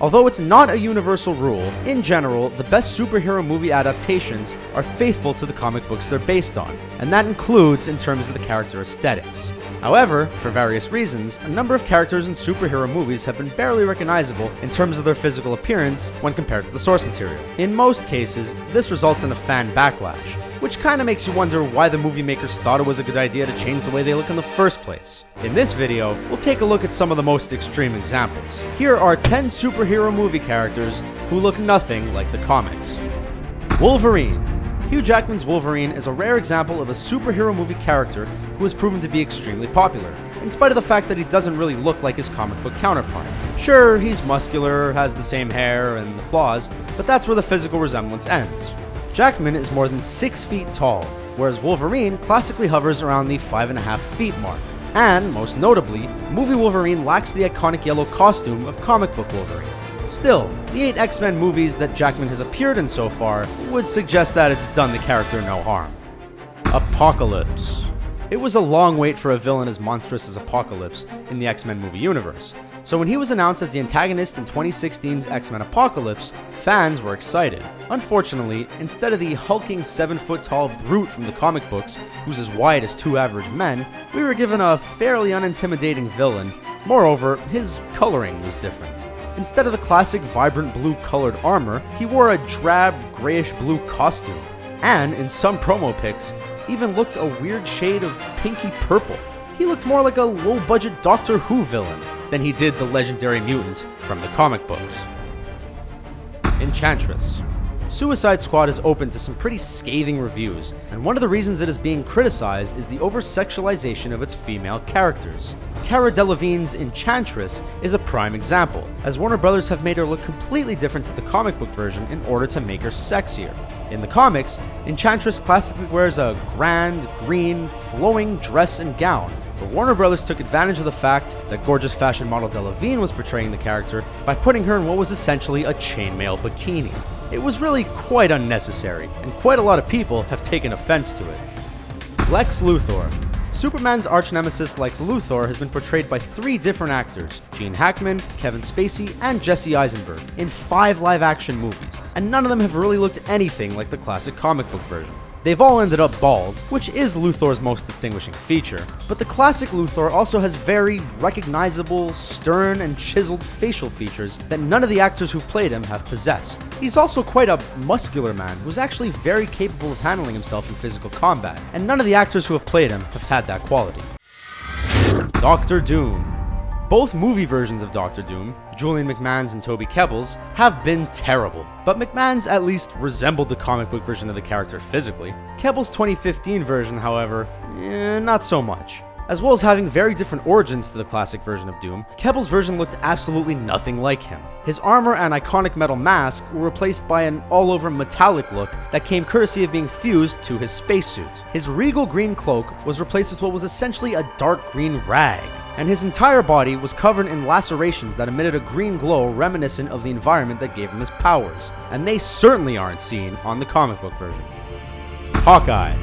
Although it's not a universal rule, in general, the best superhero movie adaptations are faithful to the comic books they're based on, and that includes in terms of the character aesthetics. However, for various reasons, a number of characters in superhero movies have been barely recognizable in terms of their physical appearance when compared to the source material. In most cases, this results in a fan backlash, which kinda makes you wonder why the movie makers thought it was a good idea to change the way they look in the first place. In this video, we'll take a look at some of the most extreme examples. Here are 10 superhero movie characters who look nothing like the comics. Wolverine. Hugh Jackman's Wolverine is a rare example of a superhero movie character who has proven to be extremely popular, in spite of the fact that he doesn't really look like his comic book counterpart. Sure, he's muscular, has the same hair and the claws, but that's where the physical resemblance ends. Jackman is more than 6 feet tall, whereas Wolverine classically hovers around the 5.5 feet mark. And, most notably, movie Wolverine lacks the iconic yellow costume of comic book Wolverine. Still, the 8 X-Men movies that Jackman has appeared in so far would suggest that it's done the character no harm. Apocalypse. It was a long wait for a villain as monstrous as Apocalypse in the X-Men movie universe, so when he was announced as the antagonist in 2016's X-Men Apocalypse, fans were excited. Unfortunately, instead of the hulking 7-foot-tall brute from the comic books, who's as wide as 2 average men, we were given a fairly unintimidating villain. Moreover, his coloring was different. Instead of the classic vibrant blue colored armor, he wore a drab grayish blue costume, and in some promo pics, even looked a weird shade of pinky purple. He looked more like a low-budget Doctor Who villain than he did the legendary mutant from the comic books. Enchantress. Suicide Squad is open to some pretty scathing reviews, and one of the reasons it is being criticized is the over-sexualization of its female characters. Cara Delevingne's Enchantress is a prime example, as Warner Brothers have made her look completely different to the comic book version in order to make her sexier. In the comics, Enchantress classically wears a grand, green, flowing dress and gown, but Warner Brothers took advantage of the fact that gorgeous fashion model Delevingne was portraying the character by putting her in what was essentially a chainmail bikini. It was really quite unnecessary, and quite a lot of people have taken offense to it. Lex Luthor. Superman's arch-nemesis Lex Luthor has been portrayed by 3 different actors, Gene Hackman, Kevin Spacey, and Jesse Eisenberg, in 5 live-action movies, and none of them have really looked anything like the classic comic book version. They've all ended up bald, which is Luthor's most distinguishing feature, but the classic Luthor also has very recognizable, stern, and chiseled facial features that none of the actors who've played him have possessed. He's also quite a muscular man who's actually very capable of handling himself in physical combat, and none of the actors who have played him have had that quality. Doctor Doom. Both movie versions of Doctor Doom, Julian McMahon's and Toby Kebbell's, have been terrible, but McMahon's at least resembled the comic book version of the character physically. Kebbell's 2015 version, however, not so much. As well as having very different origins to the classic version of Doom, Kebbell's version looked absolutely nothing like him. His armor and iconic metal mask were replaced by an all-over metallic look that came courtesy of being fused to his spacesuit. His regal green cloak was replaced with what was essentially a dark green rag, and his entire body was covered in lacerations that emitted a green glow reminiscent of the environment that gave him his powers, and they certainly aren't seen on the comic book version. Hawkeye.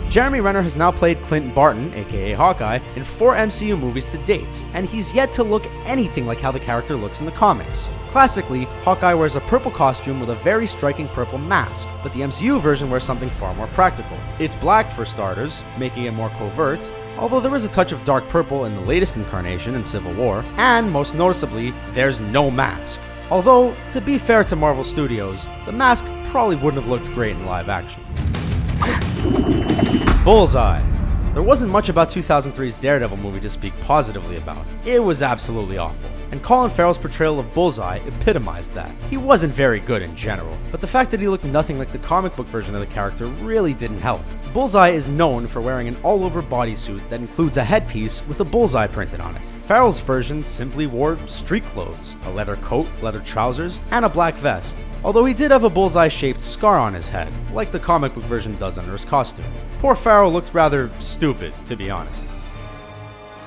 Jeremy Renner has now played Clint Barton, aka Hawkeye, in 4 MCU movies to date, and he's yet to look anything like how the character looks in the comics. Classically, Hawkeye wears a purple costume with a very striking purple mask, but the MCU version wears something far more practical. It's black for starters, making it more covert, although there is a touch of dark purple in the latest incarnation in Civil War, and most noticeably, there's no mask. Although, to be fair to Marvel Studios, the mask probably wouldn't have looked great in live action. Bullseye. There wasn't much about 2003's Daredevil movie to speak positively about. It was absolutely awful, and Colin Farrell's portrayal of Bullseye epitomized that. He wasn't very good in general, but the fact that he looked nothing like the comic book version of the character really didn't help. Bullseye is known for wearing an all-over bodysuit that includes a headpiece with a bullseye printed on it. Farrell's version simply wore street clothes, a leather coat, leather trousers, and a black vest. Although he did have a bullseye-shaped scar on his head, like the comic book version does under his costume. Poor Farrell looked rather stupid, to be honest.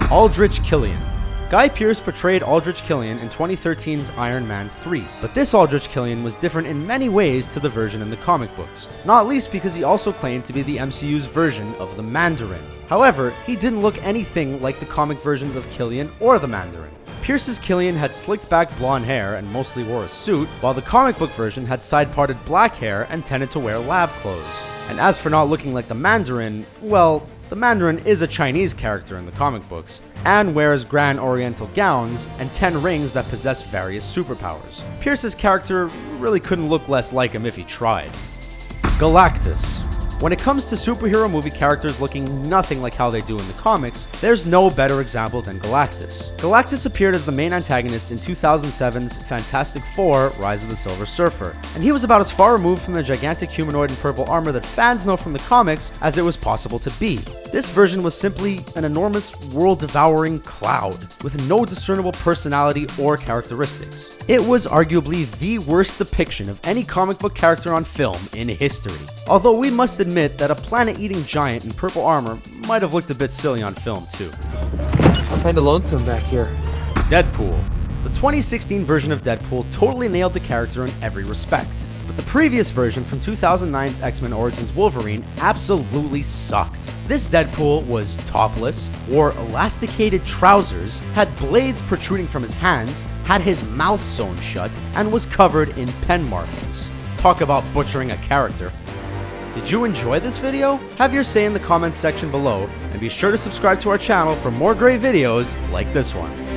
Aldrich Killian. Guy Pearce portrayed Aldrich Killian in 2013's Iron Man 3, but this Aldrich Killian was different in many ways to the version in the comic books, not least because he also claimed to be the MCU's version of the Mandarin. However, he didn't look anything like the comic versions of Killian or the Mandarin. Pierce's Killian had slicked back blonde hair and mostly wore a suit, while the comic book version had side-parted black hair and tended to wear lab clothes. And as for not looking like the Mandarin, well, the Mandarin is a Chinese character in the comic books, and wears grand oriental gowns and 10 rings that possess various superpowers. Pierce's character really couldn't look less like him if he tried. Galactus. When it comes to superhero movie characters looking nothing like how they do in the comics, there's no better example than Galactus. Galactus appeared as the main antagonist in 2007's Fantastic Four: Rise of the Silver Surfer, and he was about as far removed from the gigantic humanoid in purple armor that fans know from the comics as it was possible to be. This version was simply an enormous, world-devouring cloud, with no discernible personality or characteristics. It was arguably the worst depiction of any comic book character on film in history. Although we must admit that a planet-eating giant in purple armor might have looked a bit silly on film too. I'm kinda lonesome back here. Deadpool. The 2016 version of Deadpool totally nailed the character in every respect, but the previous version from 2009's X-Men Origins Wolverine absolutely sucked. This Deadpool was topless, wore elasticated trousers, had blades protruding from his hands, had his mouth sewn shut, and was covered in pen markings. Talk about butchering a character. Did you enjoy this video? Have your say in the comments section below, and be sure to subscribe to our channel for more great videos like this one.